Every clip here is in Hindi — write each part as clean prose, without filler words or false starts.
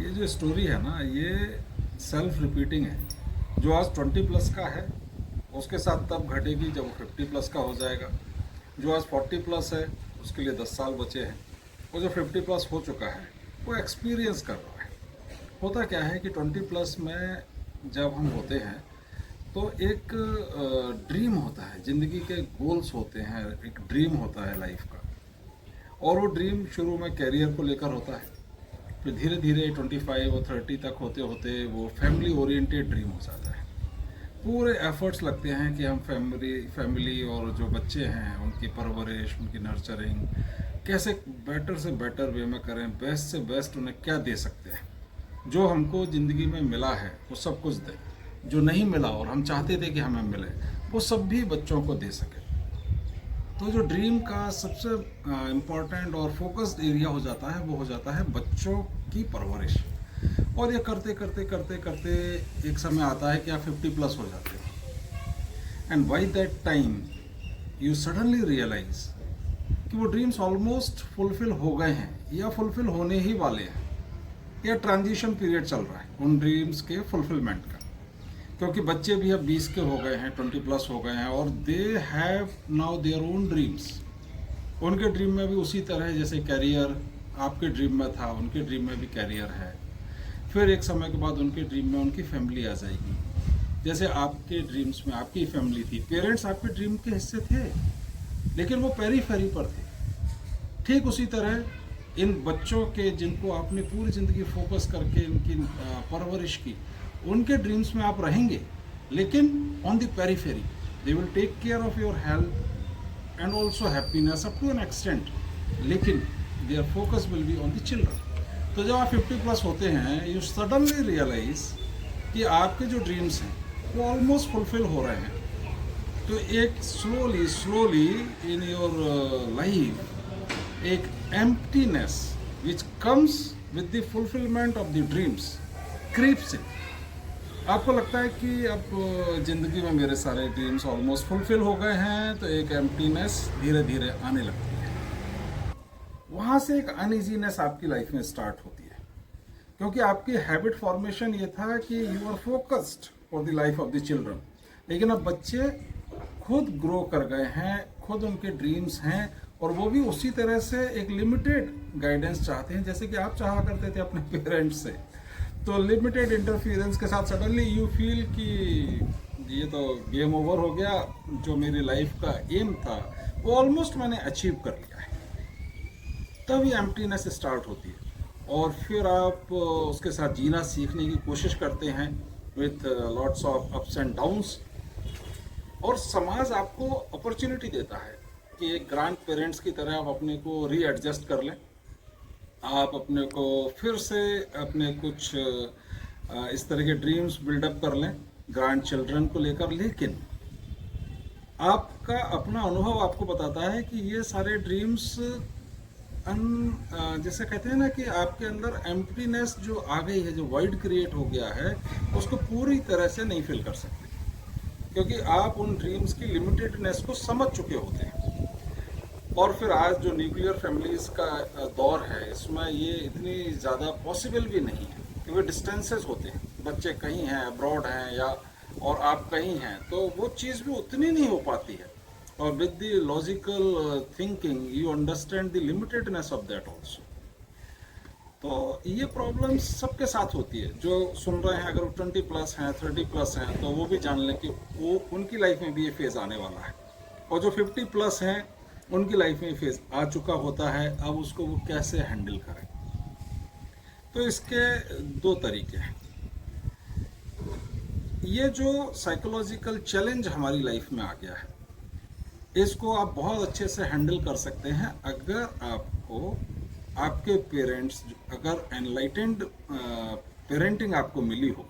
ये जो स्टोरी है ना, ये सेल्फ रिपीटिंग है। जो आज 20 प्लस का है उसके साथ तब घटेगी जब वो 50 प्लस का हो जाएगा। जो आज 40 प्लस है उसके लिए 10 साल बचे हैं। वो जो 50 प्लस हो चुका है वो एक्सपीरियंस कर रहा है। होता क्या है कि 20 प्लस में जब हम होते हैं तो एक ड्रीम होता है, ज़िंदगी के गोल्स होते हैं, एक ड्रीम होता है लाइफ का। और वो ड्रीम शुरू में कैरियर को लेकर होता है, फिर धीरे धीरे 25 और 30 तक होते होते वो फैमिली ओरिएंटेड ड्रीम हो जाता है। पूरे एफर्ट्स लगते हैं कि हम फैमिली और जो बच्चे हैं उनकी परवरिश, उनकी नर्चरिंग कैसे बेटर से बेटर वे में करें, बेस्ट से बेस्ट उन्हें क्या दे सकते हैं। जो हमको ज़िंदगी में मिला है वो सब कुछ दें, जो नहीं मिला और हम चाहते थे कि हमें मिले वो सब भी बच्चों को दे सके। तो जो ड्रीम का सबसे इम्पोर्टेंट और फोकस्ड एरिया हो जाता है वो हो जाता है बच्चों की परवरिश। और ये करते करते करते करते एक समय आता है कि आप 50 प्लस हो जाते हो। And by that time you suddenly realise कि वो ड्रीम्स ऑलमोस्ट फुलफिल हो गए हैं या फुलफिल होने ही वाले हैं, या ट्रांजिशन पीरियड चल रहा है उन ड्रीम्स के फुलफिलमेंट का। क्योंकि बच्चे भी अब 20 के हो गए हैं, 20 प्लस हो गए हैं और they have now their own dreams. उनके ड्रीम में भी उसी तरह जैसे कैरियर आपके ड्रीम में था, उनके ड्रीम में भी कैरियर है। फिर एक समय के बाद उनके ड्रीम में उनकी फैमिली आ जाएगी। जैसे आपके ड्रीम्स में आपकी फैमिली थी, पेरेंट्स आपके ड्रीम के हिस्से थे लेकिन वो पेरीफेरी पर थे। ठीक उसी तरह इन बच्चों के जिनको आपने पूरी ज़िंदगी फोकस करके इनकी परवरिश की, उनके ड्रीम्स में आप रहेंगे लेकिन on the periphery. They will take care of your health and also happiness up to an extent, लेकिन their focus will be on the children. तो जब आप 50 प्लस होते हैं यू सडनली रियलाइज कि आपके जो ड्रीम्स हैं वो ऑलमोस्ट फुलफिल हो रहे हैं। तो एक slowly slowly in your life एक emptiness which comes with the fulfilment of the dreams creeps in. आपको लगता है कि अब ज़िंदगी में मेरे सारे ड्रीम्स ऑलमोस्ट फुलफिल हो गए हैं, तो एक एम्प्टीनेस धीरे धीरे आने लगती है। वहाँ से एक अनइजीनेस आपकी लाइफ में स्टार्ट होती है, क्योंकि आपकी हैबिट फॉर्मेशन ये था कि you are focused for the life of the children. लेकिन अब बच्चे खुद ग्रो कर गए हैं, खुद उनके ड्रीम्स हैं और वो भी उसी तरह से एक लिमिटेड गाइडेंस चाहते हैं जैसे कि आप चाहा करते थे अपने पेरेंट्स से। तो लिमिटेड इंटरफियरेंस के साथ सडनली यू फील कि ये तो गेम ओवर हो गया, जो मेरी लाइफ का एम था वो ऑलमोस्ट मैंने अचीव कर लिया है। तब ये एम्प्टीनेस स्टार्ट होती है और फिर आप उसके साथ जीना सीखने की कोशिश करते हैं with lots of ups and downs. और समाज आपको अपॉर्चुनिटी देता है कि एक ग्रैंड पेरेंट्स की तरह आप अपने को रीएडजस्ट कर लें, आप अपने को फिर से अपने कुछ इस तरह के ड्रीम्स बिल्डअप कर लें ग्रैंड चिल्ड्रन को लेकर। लेकिन आपका अपना अनुभव आपको बताता है कि ये सारे ड्रीम्स जैसे कहते हैं ना कि आपके अंदर एम्प्टीनेस जो आ गई है, जो वाइड क्रिएट हो गया है, उसको पूरी तरह से नहीं फिल कर सकते, क्योंकि आप उन ड्रीम्स की लिमिटेडनेस को समझ चुके होते हैं। और फिर आज जो न्यूक्लियर फैमिलीज का दौर है, इसमें ये इतनी ज़्यादा पॉसिबल भी नहीं है, क्योंकि डिस्टेंसेस होते हैं, बच्चे कहीं हैं अब्रॉड हैं या और आप कहीं हैं, तो वो चीज़ भी उतनी नहीं हो पाती है। और with the logical thinking you understand the limitedness of that also. तो ये प्रॉब्लम सबके साथ होती है। जो सुन रहे हैं अगर 20 प्लस हैं, 30 प्लस हैं, तो वो भी जान लें कि वो उनकी लाइफ में भी ये फेज़ आने वाला है। और जो 50 प्लस हैं उनकी लाइफ में फेज़ आ चुका होता है, अब उसको वो कैसे हैंडल करें। तो इसके दो तरीके हैं। ये जो साइकोलॉजिकल चैलेंज हमारी लाइफ में आ गया है, इसको आप बहुत अच्छे से हैंडल कर सकते हैं अगर आपको आपके पेरेंट्स, अगर एनलाइटेंड पेरेंटिंग आपको मिली हो,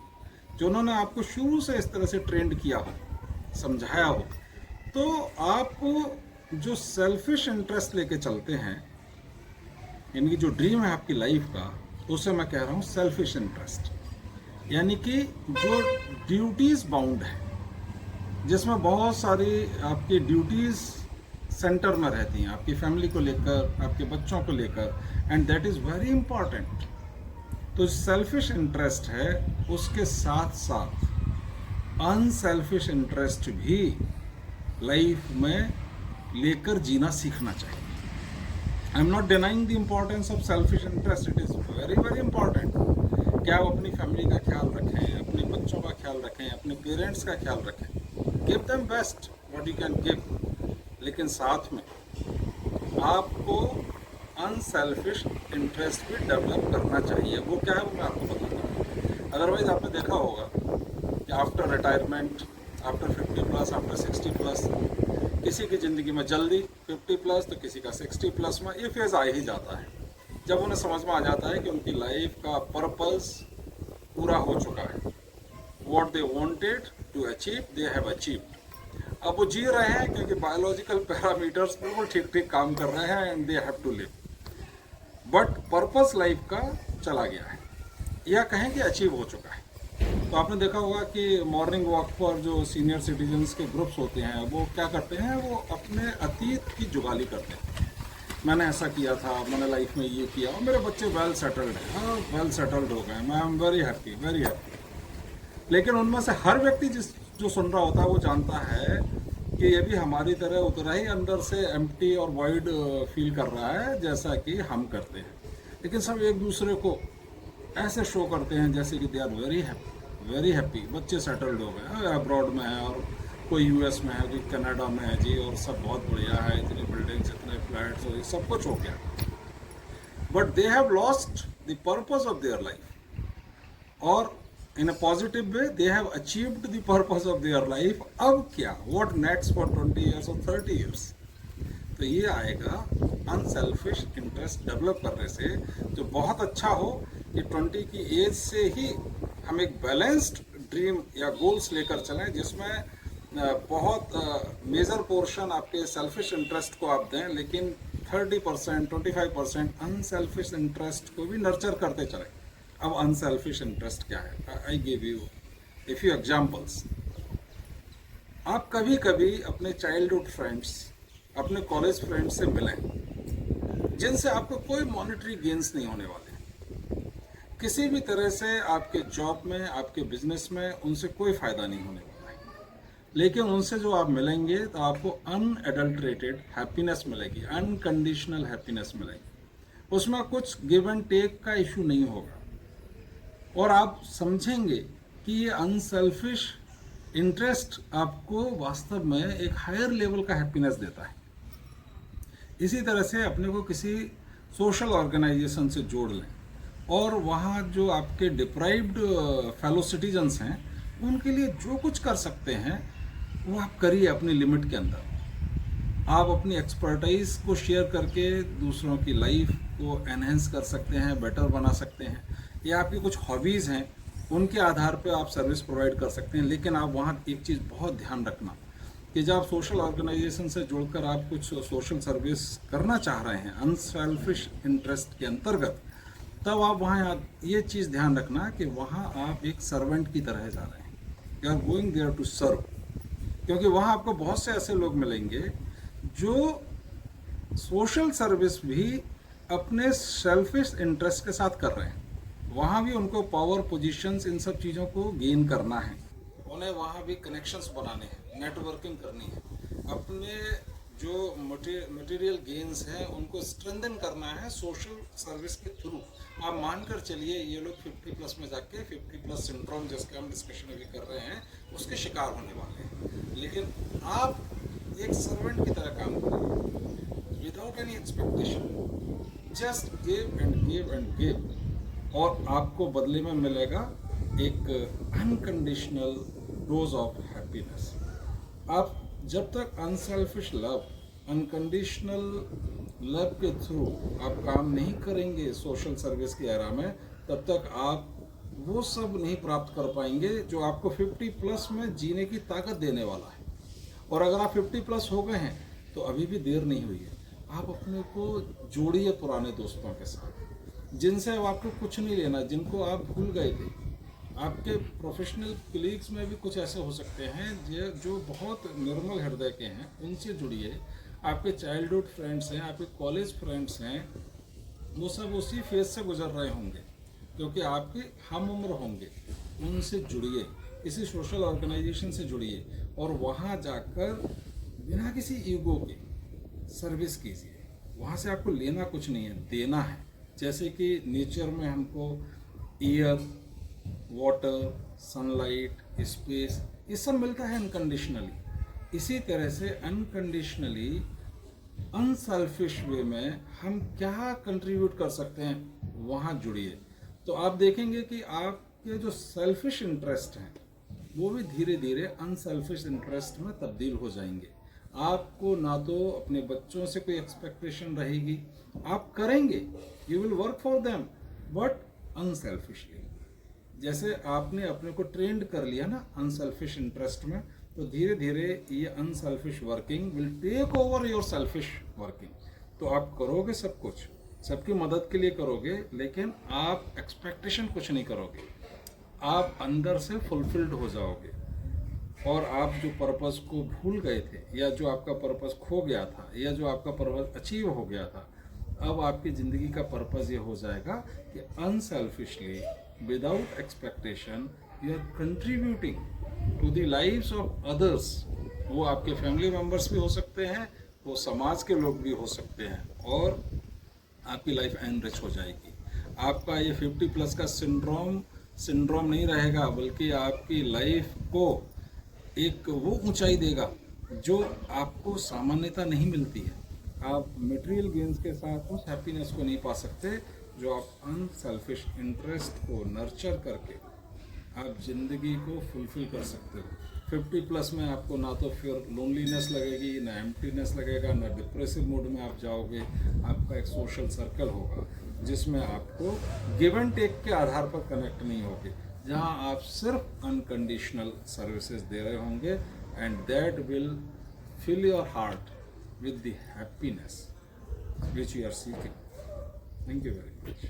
जो उन्होंने आपको शुरू से इस तरह से ट्रेंड किया हो, समझाया हो। तो आप जो सेल्फिश इंटरेस्ट लेके चलते हैं, यानी कि जो ड्रीम है आपकी लाइफ का, उसे मैं कह रहा हूँ सेल्फिश इंटरेस्ट। यानी कि जो ड्यूटीज बाउंड है, जिसमें बहुत सारी आपकी ड्यूटीज सेंटर में रहती हैं, आपकी फैमिली को लेकर, आपके बच्चों को लेकर, and that is very important. तो सेल्फिश इंटरेस्ट है, उसके साथ साथ अनसेल्फिश इंटरेस्ट भी लाइफ में लेकर जीना सीखना चाहिए। I am not denying the importance of selfish interest, it is very very important कि आप अपनी फैमिली का ख्याल रखें, अपने बच्चों का ख्याल रखें, अपने पेरेंट्स का ख्याल रखें, give them best what you can give, लेकिन साथ में आपको अनसेल्फिश इंटरेस्ट भी डेवलप करना चाहिए। वो क्या है वो मैं आपको बताता हूँ। अदरवाइज आपने देखा होगा कि after retirement, after 50 plus, after 60 plus, किसी की ज़िंदगी में जल्दी 50 प्लस तो किसी का 60 प्लस में ये फेज़ आ ही जाता है, जब उन्हें समझ में आ जाता है कि उनकी लाइफ का पर्पस पूरा हो चुका है। What they wanted to achieve they have achieved. अब वो जी रहे हैं क्योंकि बायोलॉजिकल पैरामीटर्स बिल्कुल ठीक ठीक काम कर रहे हैं and they have to live, but purpose life का चला गया है, या कहें कि अचीव हो चुका है। तो आपने देखा होगा कि मॉर्निंग वॉक पर जो सीनियर सिटीजन्स के ग्रुप्स होते हैं वो क्या करते हैं, वो अपने अतीत की जुगाली करते हैं। मैंने ऐसा किया था, मैंने लाइफ में ये किया, और मेरे बच्चे वेल सेटल्ड हैं, हाँ वेल सेटल्ड हो गए, मैं am very happy very happy. लेकिन उनमें से हर व्यक्ति जो सुन रहा होता है वो जानता है कि ये भी हमारी तरह उतना ही अंदर से एम्प्टी और वाइड फील कर रहा है जैसा कि हम करते हैं। लेकिन सब एक दूसरे को ऐसे शो करते हैं जैसे कि दे आर वेरी हैप्पी, बच्चे सेटल्ड हो गए, अब्रॉड में है और कोई यूएस में है, कोई कनाडा में है जी, और सब बहुत बढ़िया है, इतनी बिल्डिंग्स, इतने फ्लैट्स, और सब कुछ हो गया। But they have lost the purpose of their life, और in a positive way they have achieved the purpose of their life. अब क्या, व्हाट नेक्स्ट फॉर 20 ईयर्स और 30 ईयर्स? तो ये आएगा अनसेल्फिश इंटरेस्ट डेवलप करने से, जो बहुत अच्छा हो कि 20 की एज से ही हम एक बैलेंस्ड ड्रीम या गोल्स लेकर चलें, जिसमें बहुत मेजर पोर्शन आपके सेल्फिश इंटरेस्ट को आप दें, लेकिन 30%, 25% अनसेल्फिश इंटरेस्ट को भी नर्चर करते चलें। अब अनसेल्फिश इंटरेस्ट क्या है? I give U a few examples. आप कभी कभी अपने चाइल्डहुड फ्रेंड्स, अपने कॉलेज फ्रेंड्स से मिलें जिनसे आपको कोई मॉनेटरी गेन्स नहीं होने वाले, किसी भी तरह से आपके जॉब में, आपके बिजनेस में उनसे कोई फ़ायदा नहीं होने वाला है, लेकिन उनसे जो आप मिलेंगे तो आपको अनएडल्ट्रेटेड हैप्पीनेस मिलेगी, अनकंडीशनल हैप्पीनेस मिलेगी। उसमें कुछ गिव एंड टेक का इशू नहीं होगा, और आप समझेंगे कि ये अनसेल्फिश इंटरेस्ट आपको वास्तव में एक हायर लेवल का हैप्पीनेस देता है। इसी तरह से अपने को किसी सोशल ऑर्गेनाइजेशन से जोड़ लें, और वहाँ जो आपके डिप्राइव्ड फेलो सिटीजन्स हैं उनके लिए जो कुछ कर सकते हैं वो आप करिए अपनी लिमिट के अंदर। आप अपनी एक्सपर्टाइज को शेयर करके दूसरों की लाइफ को एनहेंस कर सकते हैं, बेटर बना सकते हैं, या आपकी कुछ हॉबीज़ हैं उनके आधार पर आप सर्विस प्रोवाइड कर सकते हैं। लेकिन आप वहाँ एक चीज़ बहुत ध्यान रखना कि जब आप सोशल ऑर्गेनाइजेशन से जुड़कर आप कुछ सोशल सर्विस करना चाह रहे हैं अनसेल्फिश इंटरेस्ट के अंतर्गत, तब आप वहाँ ये चीज़ ध्यान रखना कि वहाँ आप एक सर्वेंट की तरह जा रहे हैं, you are going there to serve. क्योंकि वहाँ आपको बहुत से ऐसे लोग मिलेंगे जो सोशल सर्विस भी अपने सेल्फिश इंटरेस्ट के साथ कर रहे हैं। वहाँ भी उनको पावर, पोजीशंस, इन सब चीज़ों को गेन करना है, उन्हें वहाँ भी कनेक्शंस बनाने हैं, नेटवर्किंग करनी है, अपने जो मटेरियल गेन्स हैं उनको स्ट्रेंथन करना है सोशल सर्विस के थ्रू। आप मानकर चलिए ये लोग 50 प्लस में जाके 50 प्लस सिंड्रोम जिसका हम डिस्कशन अभी कर रहे हैं उसके शिकार होने वाले हैं। लेकिन आप एक सर्वेंट की तरह काम करिए without any expectation, just give and give and give, और आपको बदले में मिलेगा एक अनकंडीशनल डोज ऑफ हैप्पीनेस। आप जब तक अनसेल्फिश लव, अनकंडीशनल लव के थ्रू आप काम नहीं करेंगे सोशल सर्विस की एरा में, तब तक आप वो सब नहीं प्राप्त कर पाएंगे जो आपको 50 प्लस में जीने की ताकत देने वाला है। और अगर आप 50 प्लस हो गए हैं तो अभी भी देर नहीं हुई है, आप अपने को जोड़िए पुराने दोस्तों के साथ जिनसे अब आपको कुछ नहीं लेना, जिनको आप भूल गए थे। आपके प्रोफेशनल कलीग्स में भी कुछ ऐसे हो सकते हैं जो बहुत निर्मल हृदय के हैं, उनसे जुड़िए। आपके चाइल्डहुड फ्रेंड्स हैं, आपके कॉलेज फ्रेंड्स हैं, वो सब उसी फेज से गुजर रहे होंगे, क्योंकि आपके हम उम्र होंगे, उनसे जुड़िए, किसी सोशल ऑर्गेनाइजेशन से जुड़िए और वहाँ जाकर बिना किसी ईगो के सर्विस कीजिए। वहाँ से आपको लेना कुछ नहीं है, देना है। जैसे कि नेचर में हमको एयर, वाटर, सनलाइट, स्पेस, ये सब मिलता है अनकंडीशनली। इसी तरह से अनकंडीशनली अनसेल्फिश वे में हम क्या कंट्रीब्यूट कर सकते हैं, वहाँ जुड़िए। तो आप देखेंगे कि आपके जो सेल्फिश इंटरेस्ट हैं वो भी धीरे धीरे अनसेल्फिश इंटरेस्ट में तब्दील हो जाएंगे। आपको ना तो अपने बच्चों से कोई एक्सपेक्टेशन रहेगी, आप करेंगे, you will work for them but unselfishly. जैसे आपने अपने को ट्रेंड कर लिया ना अनसेल्फिश इंटरेस्ट में, तो धीरे धीरे ये unselfish working will take over your selfish working. तो आप करोगे सब कुछ, सबकी मदद के लिए करोगे, लेकिन आप एक्सपेक्टेशन कुछ नहीं करोगे। आप अंदर से फुलफिल्ड हो जाओगे और आप जो पर्पस को भूल गए थे, या जो आपका पर्पस खो गया था, या जो आपका पर्पस अचीव हो गया था, अब आपकी ज़िंदगी का पर्पस ये हो जाएगा कि unselfishly without expectation you are contributing to the lives of others. वो आपके फैमिली मेम्बर्स भी हो सकते हैं, वो समाज के लोग भी हो सकते हैं, और आपकी लाइफ एनरिच हो जाएगी। आपका ये 50+ का सिंड्रोम नहीं रहेगा, बल्कि आपकी लाइफ को एक वो ऊंचाई देगा जो आपको सामान्यता नहीं मिलती है। आप मटेरियल गेन्स के साथ उस हैप्पीनेस को नहीं पा सकते जो आप अनसेल्फिश इंटरेस्ट को नर्चर करके आप ज़िंदगी को फुलफिल कर सकते हो। 50+ में आपको ना तो फिर लोनलीनेस लगेगी, ना एम्प्टीनेस लगेगा, ना डिप्रेसिव मूड में आप जाओगे। आपका एक सोशल सर्कल होगा जिसमें आपको गिव एंड टेक के आधार पर कनेक्ट नहीं होगे, जहां आप सिर्फ अनकंडीशनल सर्विसेज दे रहे होंगे, and that will fill your heart with the happiness which you are seeking. Thank you very much.